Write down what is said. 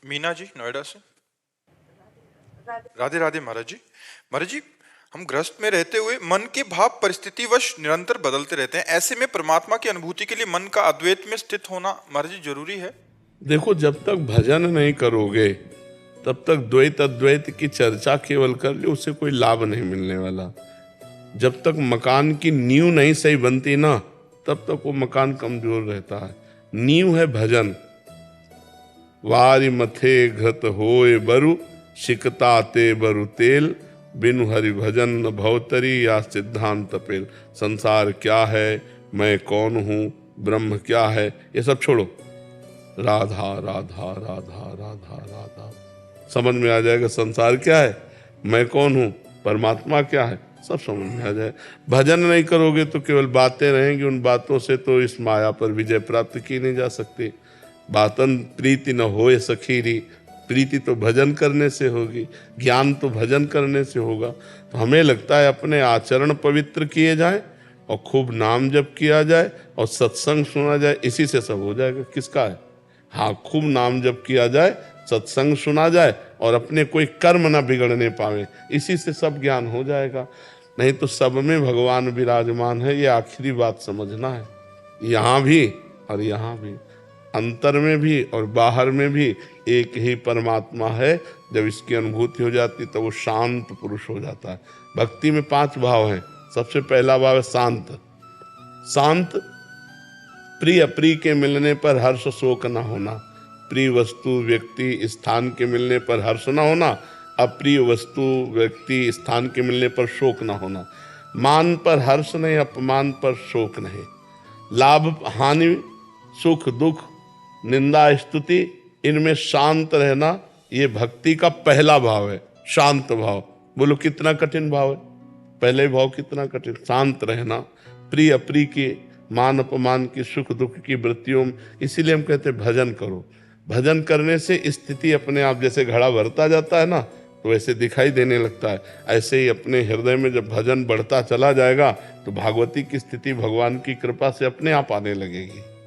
मीना जी नोएडा से। राधे राधे महाराज जी। महाराज जी, हम ग्रस्त में रहते हुए मन के भाव परिस्थितिवश निरंतर बदलते रहते हैं। ऐसे में परमात्मा की अनुभूति के लिए मन का अद्वैत में स्थित होना महाराज जी जरूरी है? देखो, जब तक भजन नहीं करोगे तब तक द्वैत अद्वैत की चर्चा केवल कर लो, उससे कोई लाभ नहीं मिलने वाला। जब तक मकान की नींव नहीं सही बनती ना, तब तक वो मकान कमजोर रहता है। नींव है भजन। वारि मथे घृत होए बरु, शिकता ते बरु तेल, बिनु हरि भजन न भवतरी या सिद्धांत पेल। संसार क्या है, मैं कौन हूँ, ब्रह्म क्या है, ये सब छोड़ो। राधा राधा राधा राधा राधा, समझ में आ जाएगा। संसार क्या है, मैं कौन हूँ, परमात्मा क्या है, सब समझ में आ जाए। भजन नहीं करोगे तो केवल बातें रहेंगी। उन बातों से तो इस माया पर विजय प्राप्त की नहीं जा सकती। बातन प्रीति न होए सखीरी, प्रीति तो भजन करने से होगी, ज्ञान तो भजन करने से होगा। तो हमें लगता है अपने आचरण पवित्र किए जाए और खूब नाम जप किया जाए और सत्संग सुना जाए, इसी से सब हो जाएगा। किसका है? हाँ, खूब नाम जप किया जाए, सत्संग सुना जाए और अपने कोई कर्म ना बिगड़ने पावे, इसी से सब ज्ञान हो जाएगा। नहीं तो सब में भगवान विराजमान है, ये आखिरी बात समझना है। यहाँ भी और यहाँ भी, अंतर में भी और बाहर में भी एक ही परमात्मा है। जब इसकी अनुभूति हो जाती तो वो शांत पुरुष हो जाता है। भक्ति में 5 भाव हैं। सबसे पहला भाव है शांत। शांत, प्रिय अप्रिय के मिलने पर हर्ष शोक न होना। प्रिय वस्तु व्यक्ति स्थान के मिलने पर हर्ष न होना, अप्रिय वस्तु व्यक्ति स्थान के मिलने पर शोक न होना। मान पर हर्ष नहीं, अपमान पर शोक नहीं। लाभ हानि, सुख दुख, निंदा स्तुति, इनमें शांत रहना, ये भक्ति का पहला भाव है। शांत भाव, बोलो कितना कठिन भाव है। पहले भाव कितना कठिन, शांत रहना। प्रिय अप्रिय की, मान अपमान की, सुख दुख की वृत्तियों में, इसीलिए हम कहते हैं भजन करो। भजन करने से स्थिति अपने आप, जैसे घड़ा भरता जाता है ना, तो वैसे दिखाई देने लगता है। ऐसे ही अपने हृदय में जब भजन बढ़ता चला जाएगा तो भागवती की स्थिति भगवान की कृपा से अपने आप आने लगेगी।